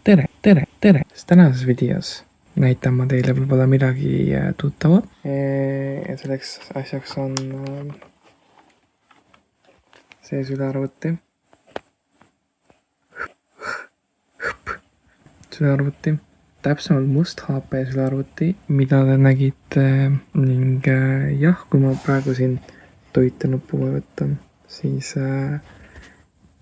tere! Tänases videos näitan ma teile võib-olla midagi tuttavat. Ja selleks asjaks on see sülearvuti. Täpsemalt must HP sülearvuti, mida te nägite ning jah, kui ma praegu siin toite nuppu vajutan, siis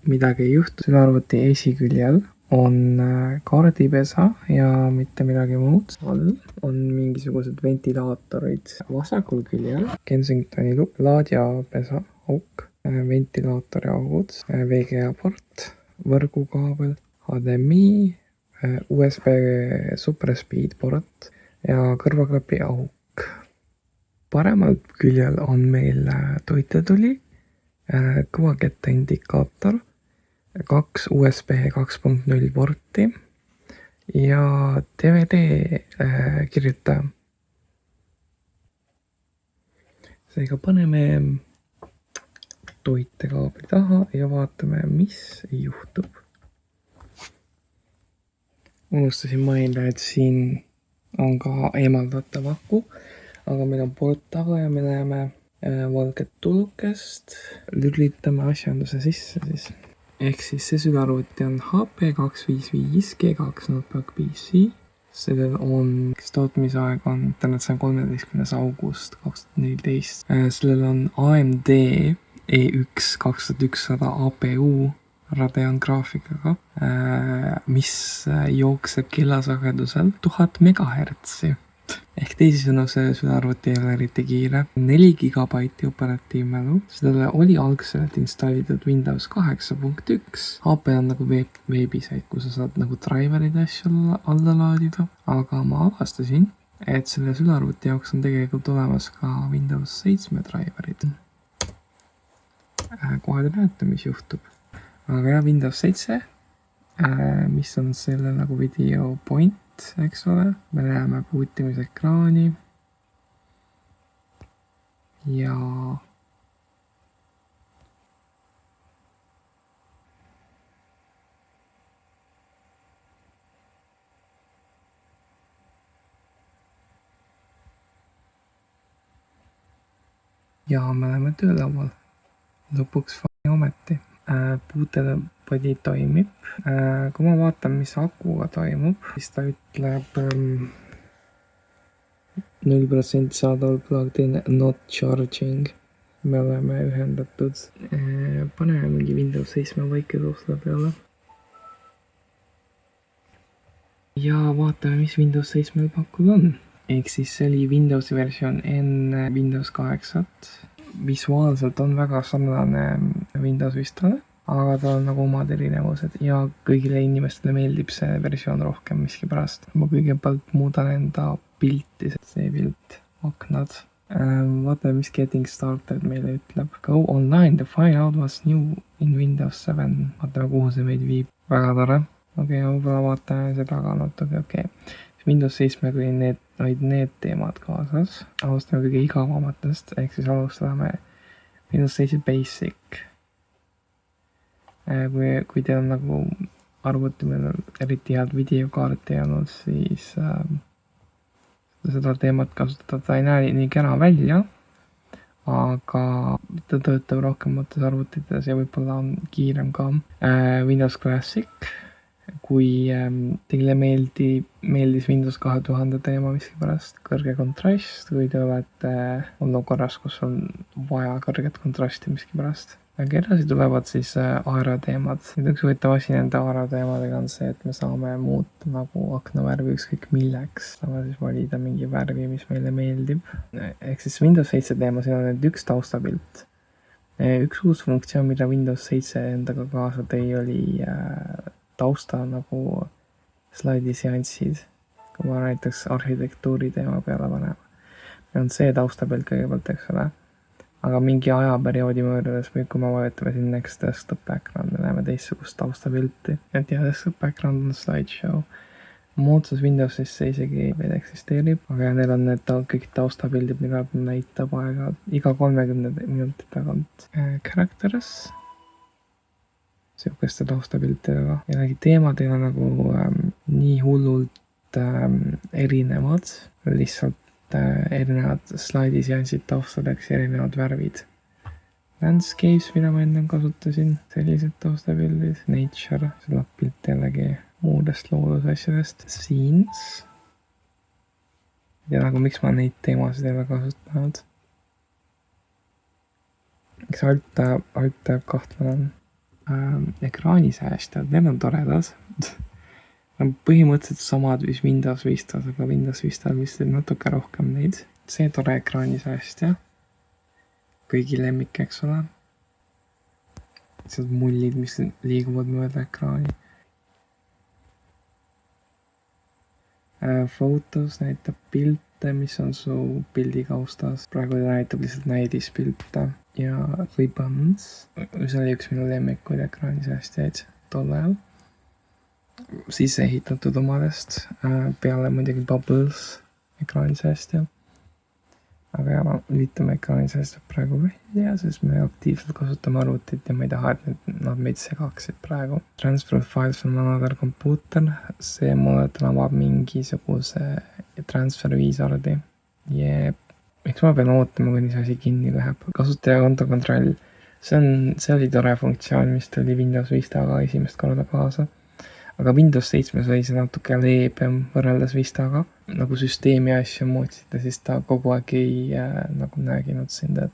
midagi ei juhtu. Sülearvuti esiküljel on kaardipesa ja mitte midagi muud. All on mingisugused ventilaatorid. Vasakul küljel Kensingtoni laadiapesa auk, ventilaatori augud, VGA port, võrgukaabel, HDMI, USB Super Speed port ja kõrvaklapi auk. Paremal küljel on meil toitetuli, kõvakette indikaator, 2 USB 2.0 porti ja DVD kirjutaja. Seega paneme toitekaabli taha ja vaatame, mis juhtub. Unustasin mainida, et siin on ka eemaldatav aku, aga meil on port taga ja me näeme valget tulukest. Lülitame asjanduse sisse siis. Ehk siis see sülearvuti on HP 255 G2 Notebook PC. Sellel on tootmisaeg on 13. august 2014. Sellel on AMD E1 2100 APU Radeon graafikaga, mis jookseb kellasagedusel 1000 MHz. Ehk teisisõnu, see sülearvuti ei ole eriti kiire. 4 GB operatiivmälu. Sellele oli algselt installitud Windows 8.1. HP on nagu veebisait, kus sa saad nagu driverid asju alla laadida. Aga ma avastasin, et selle sülearvuti jaoks on tegelikult olemas ka Windows 7 driverid. Kohe te näete, mis juhtub. Aga jah, Windows 7, mis on selle nagu video point, eks ole. Me näeme puutimise ekraani. Ja me oleme töölaual. Lõpuks ometi. Puutepadi toimib. Kui ma vaatan, mis akuga toimub, siis ta ütleb 0% saadaval plugged in, not charging. Me oleme ühendatud. Paneme mingi Windows 7 vaikuse selle peale. Ja vaatame, mis Windows 7 pakkuda on. Ehk siis see oli Windowsi versioon enne Windows 8. Visuaalselt on väga sarnane Windows Vistale, aga tal on nagu omad erinevused ja kõigile inimestele meeldib see versioon rohkem miski pärast. Ma kõigepealt muudan enda pilti, see pilt, aknad. Vaatame, mis getting started meile ütleb. Go online to find out what's new in Windows 7. Vaatame, kuhu see meid viib. Väga tore. Okei, võib-olla vaatame seda ka natuke. Okei. Windows 7 kui need teemad kaasas. Alustame kõige igavamatest, ehk siis alustame Windows 7 Basic. Kui teil on nagu arvuti, meil on eriti head videokaarti olnud, siis seda teemat kasutada. Ta ei näe nii kena välja, aga ta töötab rohkemates arvutites ja võib-olla on kiirem ka. Windows Classic. Kui teile meeldis Windows 2000 teema miski pärast, kõrge kontrast, kui te olete olukorras, kus on vaja kõrget kontrasti miski pärast. Aga edasi tulevad siis ARA teemad. Nüüd üks võetav asi nende ARA teemadega on see, et me saame muuta nagu aknavärvi ükskõik milleks. Saame siis valida mingi värvi, mis meile meeldib. Ehk siis Windows 7 teema, siin on nüüd üks taustapilt. Üks uus funktsioon, mida Windows 7 endaga kaasa tõi, oli tausta nagu slaidiseanssid, kui ma näiteks arhitektuuri teema peale panema. On see taustapilt kõigepealt, eks ole. Aga mingi ajaperioodi möödudes või kui ma vajutame siin next desktop background, me näeme teistsugust taustapilti. Et jah, desktop background on slideshow. Moodsas Windowsis see isegi veel eksisteerib, aga neil on need kõik taustapildid, mida näitab aega iga 30 minuti tagant. Characters. Sihukeste taustapiltidega. Jällegi teemad ei ole nagu nii hullult erinevad, lihtsalt erinevad slaidisjantsid taustadeks, erinevad värvid. Landscapes, mida ma enne kasutasin, sellised taustapildid, nature, see läheb pilt jällegi muudest loodusasjadest, scenes. Ja nagu miks ma neid teemasid ei ole kasutanud. Eks alt kahtlane on ekraanisäästjad, need on toredad. On põhimõtteliselt samad, mis Windows Vistas, aga Windows Vistal vist natuke rohkem neid. See tore ekraanisäästja. Kõigi lemmik, eks ole. Sealt mullid, mis liiguvad mööda ekraani. Photos näitab pilte, mis on su pildikaustas. Praegu ta näitab lihtsalt näidispilte. Ja ribbons, mis oli üks minu lemmikuid ekraanisäästjaid tol ajal. Siis ehitatud omadest, peale muidugi Bubbles ekraanisäästja. Aga ja, lülitame ekraanisäästjad praegu välja, sest me aktiivselt kasutame arvutit ja ma ei taha, et nad meid segaksid praegu. Transfer files from another computer, see mulle avab mingisuguse transfer viisardi. Jep. Eks ma pean ootama, kuni see asi kinni läheb. Kasutaja kontokontroll. See oli tore funktsioon, mis tuli Windows Vistaga esimest korda kaasa. Aga Windows 7 oli see natuke leebem võrreldes Vistaga. Nagu süsteemi asju muutsite, siis ta kogu aeg ei nagu näginud sind, et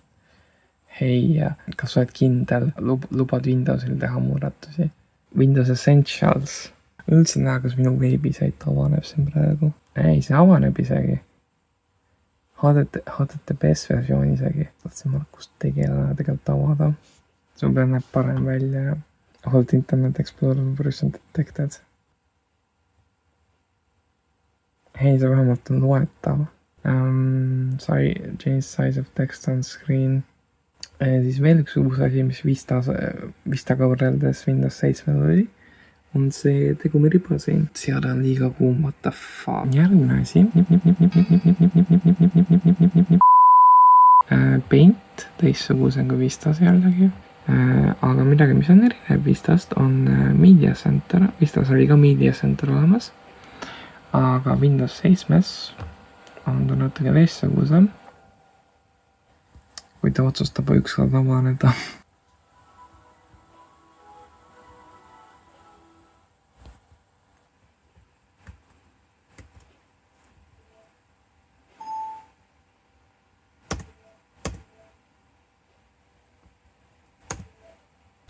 hei, kas sa oled kindel, lubad Windowsil teha muudatusi. Windows Essentials. Üldse näha, kas minu veebisait avaneb siin praegu. Ei, see avaneb isegi. HTTPS versioon isegi. Tahtsin MarkusTegelane tegelikult avada. See peal näeb parem välja ja Hold Internet Explorer version detected. Hei, see vähemalt on loetav. Change size of text on screen. Siis veel üks uus asi, mis Vistaga võrreldes Windows 7 oli, on see tegumiriba siin. Seade on liiga kuum, what the fuck. Järgmine asi. Paint, teistsuguse kui Vistas jällegi. Aga midagi, mis on erinev Vistast, on Media Center. Vistas oli ka Media Center olemas. Aga Windows 7 on ta natuke teistsuguse. Kui ta otsustab ükskord avaneda.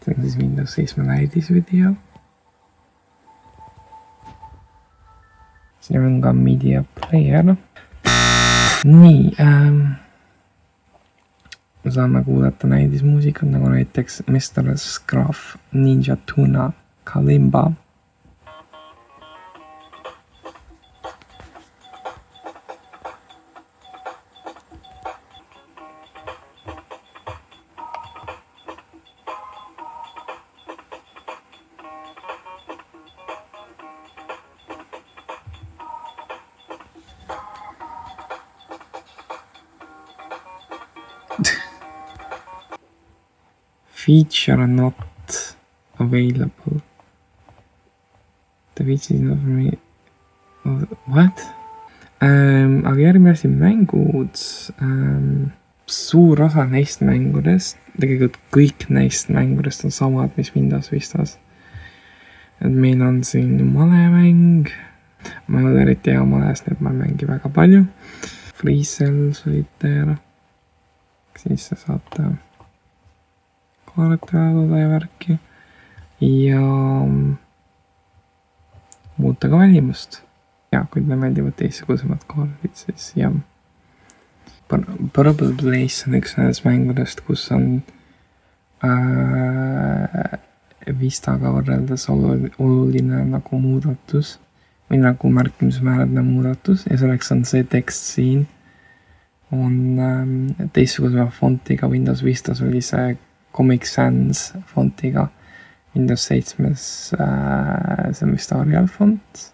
See on siis Windows 7 näidisvideo. Siin on ka media player. Nii, saame kuulata näidismuusikat, nagu näiteks Mr. Scruff, Ninja Tuna, Kalimba. Feature not available. DaVinci is not for me. What? Aga järgmine asi mängud. Suur osa neist mängudest, tegelikult kõik neist mängudest on samad, mis Windows Vistas. Et meil on siin malemäng. Ma ei ole eriti hea males, nii et ma ei mängi väga palju. Free Cell Solitaire. Siis sa saate kaarete aduda ja värki ja muuta ka välimust. Ja kui te meeldivad teistsugused kaardid, siis jah. Purple Blaze on üks nendest mängudest, kus on Vistaga võrreldes oluline nagu muudatus või nagu märkimisväärne muudatus ja selleks on see tekst siin on teistsuguse fontiga. Windows Vistas oli see Comic Sans fontiga. Windows 7 see on vist Arial font.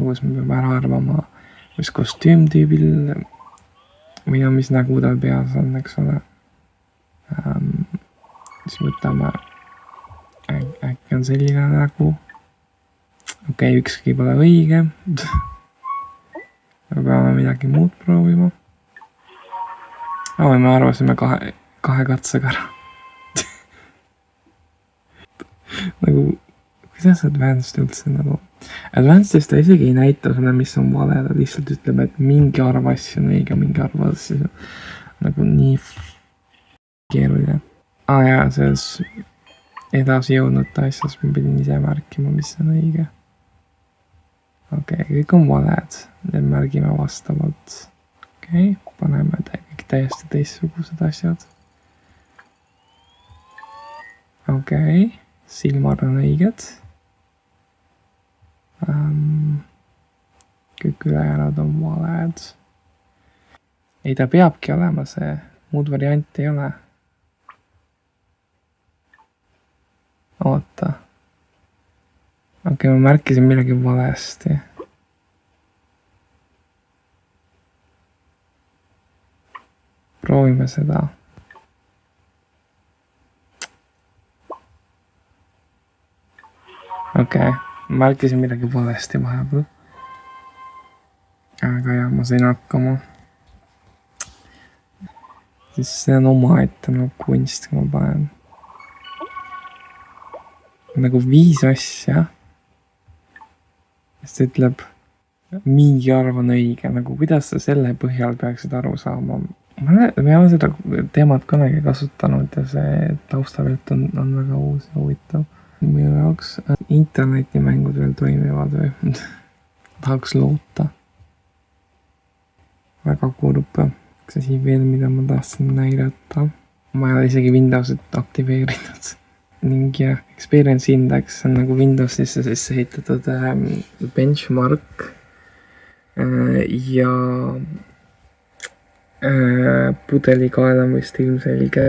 kus me peame ära arvama, mis kostüümtüübil või no mis nägu tal peas on, eks ole. Siis võtame, äkki on selline nägu. Okei, ükski pole õige. Me peame midagi muud proovima. Me arvasime kahe katsega ära. Nagu, kuidas Advanced üldse nagu? Advanced'is ta isegi ei näita sulle, mis on vale, ta lihtsalt ütleb, et mingi arv asju on õige, mingi arv asju on nagu nii keeruline. Jaa, selles edasi jõudnud asjas ma pidin ise märkima, mis on õige. Okei, kõik on valed, need märgime vastavalt. Okei, paneme kõik täiesti teistsugused asjad. Okei, silmad on õiged. Kõik ülejäänud on valed. Ei, ta peabki olema see, muud varianti ei ole. Oota. Okei, ma märkisin millegi valesti. Proovime seda. Okei, märkisin midagi valesti vahepeal. Aga jah, ma sain hakkama. Siis see on omaette nagu kunst, kui ma panen. Nagu 5 asja. Siis ta ütleb, mingi arv on õige. Nagu kuidas sa selle põhjal peaksid aru saama? Me oleme seda teemat kunagi kasutanud ja see taustapilt on väga uus ja huvitav. Minu jaoks internetimängud veel toimivad või tahaks loota. Väga kurb. Üks asi veel, mida ma tahtsin näidata. Ma ei ole isegi Windowsit aktiveerinud. Ning jah, Experience Index on nagu Windowsisse sisse ehitatud benchmark ja pudelikael on vist ilmselge